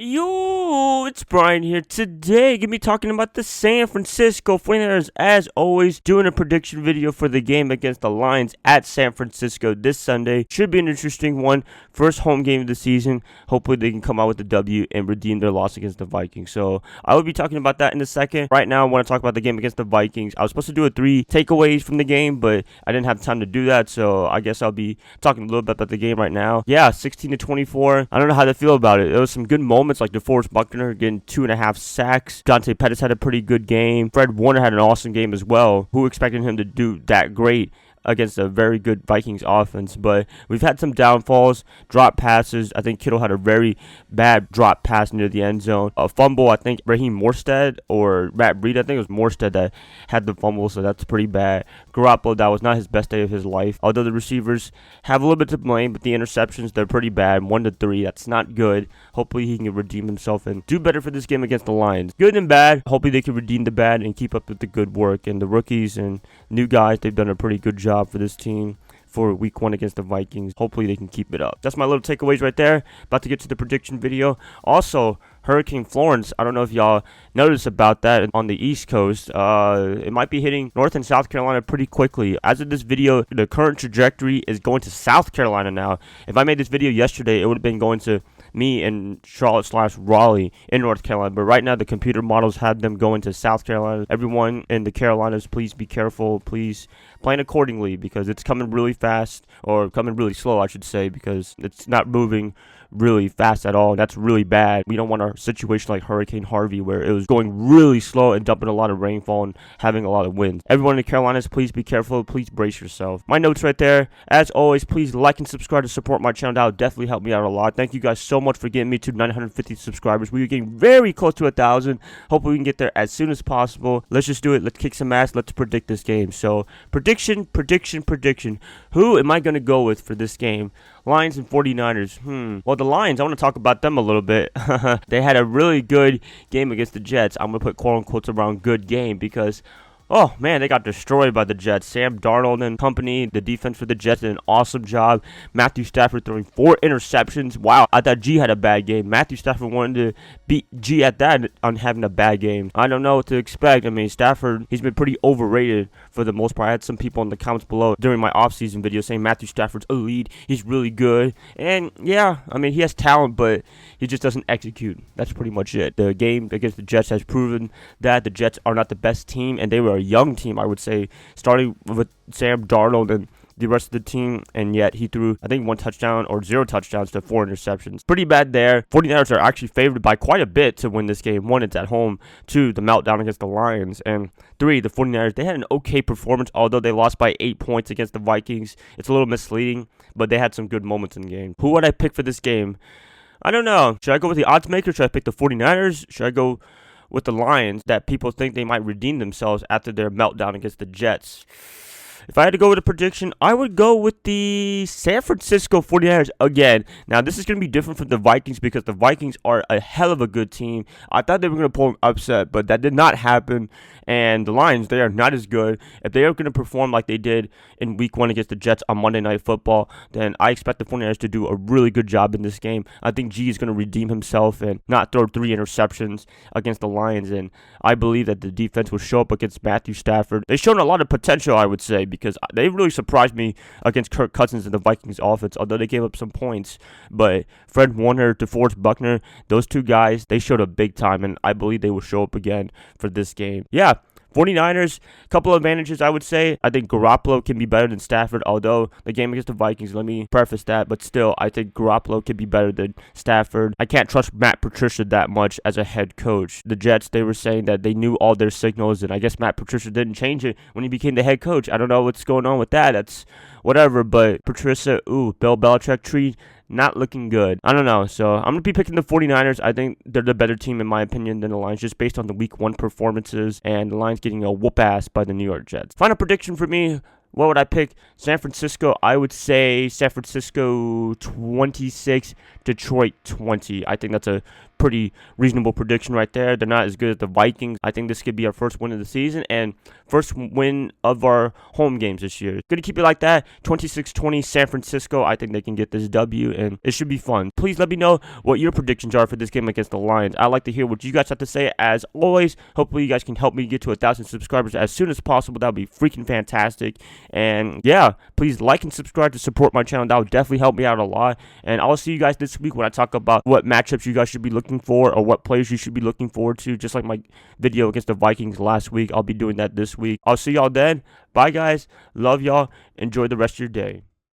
Yo, it's Brian here. Today, gonna be talking about the San Francisco 49ers, as always, doing a prediction video for the game against the Lions at San Francisco this Sunday. Should be an interesting one. First home game of the season. Hopefully, they can come out with a W and redeem their loss against the Vikings. So, I will be talking about that in a second. Right now, I want to talk about the game against the Vikings. I was supposed to do 3 takeaways from the game, but I didn't have time to do that. So, I guess I'll be talking a little bit about the game right now. Yeah, 16-24. I don't know how to feel about it. It was some good moments, like DeForest Buckner getting 2.5 sacks. Dante Pettis had a pretty good game. Fred Warner had an awesome game as well. Who expected him to do that great against a very good Vikings offense? But we've had some downfalls, drop passes. I think Kittle had a very bad drop pass near the end zone. A fumble, I think Raheem Morstead or Matt Breida, I think it was Morstead that had the fumble, so that's pretty bad. Garoppolo, that was not his best day of his life. Although the receivers have a little bit to blame, but the interceptions, they're pretty bad. 1-3, that's not good. Hopefully he can redeem himself and do better for this game against the Lions. Good and bad. Hopefully they can redeem the bad and keep up with the good work. And the rookies and new guys, they've done a pretty good job for this team for week 1 against the Vikings. Hopefully they can keep it up. That's my little takeaways right there. About to get to the prediction video. Also, Hurricane Florence, I don't know if y'all noticed about that on the East Coast. It might be hitting North and South Carolina pretty quickly. As of this video, the current trajectory is going to South Carolina now. If I made this video yesterday, it would have been going to me in Charlotte/Raleigh in North Carolina. But right now, the computer models have them going to South Carolina. Everyone in the Carolinas, please be careful. Please plan accordingly, because it's coming really fast, or coming really slow, I should say, because it's not moving really fast at all. That's really bad. We don't want a situation like Hurricane Harvey, where it was going really slow and dumping a lot of rainfall and having a lot of wind. Everyone in the Carolinas, please be careful. Please brace yourself. My notes right there. As always, please like and subscribe to support my channel. That would definitely help me out a lot. Thank you guys so much for getting me to 950 subscribers. We are getting very close to 1,000. Hopefully we can get there as soon as possible. Let's just do it. Let's kick some ass. Let's predict this game. So, prediction. Who am I going to go with for this game? Lions and 49ers. Well, the Lions, I want to talk about them a little bit. They had a really good game against the Jets. I'm going to put quote-unquote around good game, because oh, man, they got destroyed by the Jets. Sam Darnold and company, the defense for the Jets, did an awesome job. Matthew Stafford throwing 4 interceptions. Wow, I thought G had a bad game. Matthew Stafford wanted to beat G at that on having a bad game. I don't know what to expect. I mean, Stafford, he's been pretty overrated for the most part. I had some people in the comments below during my offseason video saying Matthew Stafford's elite. He's really good. And, yeah, I mean, he has talent, but he just doesn't execute. That's pretty much it. The game against the Jets has proven that the Jets are not the best team, and they were a young team, I would say, starting with Sam Darnold and the rest of the team, and yet he threw, I think, 1 touchdown or 0 touchdowns to 4 interceptions. Pretty bad there. 49ers are actually favored by quite a bit to win this game. 1, it's at home. 2, the meltdown against the Lions. And 3, the 49ers, they had an okay performance, although they lost by 8 points against the Vikings. It's a little misleading, but they had some good moments in the game. Who would I pick for this game? I don't know. Should I go with the odds maker? Should I pick the 49ers? Should I go with the Lions, that people think they might redeem themselves after their meltdown against the Jets? If I had to go with a prediction, I would go with the San Francisco 49ers again. Now, this is going to be different from the Vikings, because the Vikings are a hell of a good team. I thought they were going to pull an upset, but that did not happen. And the Lions, they are not as good. If they are going to perform like they did in week 1 against the Jets on Monday Night Football, then I expect the 49ers to do a really good job in this game. I think G is going to redeem himself and not throw 3 interceptions against the Lions. And I believe that the defense will show up against Matthew Stafford. They've shown a lot of potential, I would say, because they really surprised me against Kirk Cousins and the Vikings offense, although they gave up some points. But Fred Warner, DeForest Buckner, those 2 guys, they showed up big time, and I believe they will show up again for this game. Yeah. 49ers, couple of advantages, I would say. I think Garoppolo can be better than Stafford, although the game against the Vikings, let me preface that, but still, I think Garoppolo can be better than Stafford. I can't trust Matt Patricia that much as a head coach. The Jets, they were saying that they knew all their signals, and I guess Matt Patricia didn't change it when he became the head coach. I don't know what's going on with that. That's whatever, but Patricia, Bill Belichick tree, not looking good. I don't know. So I'm going to be picking the 49ers. I think they're the better team, in my opinion, than the Lions, just based on the week 1 performances and the Lions getting a whoop ass by the New York Jets. Final prediction for me, what would I pick? San Francisco, I would say San Francisco 26, Detroit 20. I think that's a pretty reasonable prediction right there. They're not as good as the Vikings. I think this could be our first win of the season and first win of our home games this year. Going to keep it like that. 26-20 San Francisco. I think they can get this W, and it should be fun. Please let me know what your predictions are for this game against the Lions. I'd like to hear what you guys have to say. As always, hopefully you guys can help me get to 1,000 subscribers as soon as possible. That would be freaking fantastic. And yeah, please like and subscribe to support my channel. That would definitely help me out a lot. And I'll see you guys this week when I talk about what matchups you guys should be looking for or what players you should be looking forward to. Just like my video against the Vikings last week, I'll be doing that this week. I'll see y'all then. Bye, guys. Love y'all. Enjoy the rest of your day.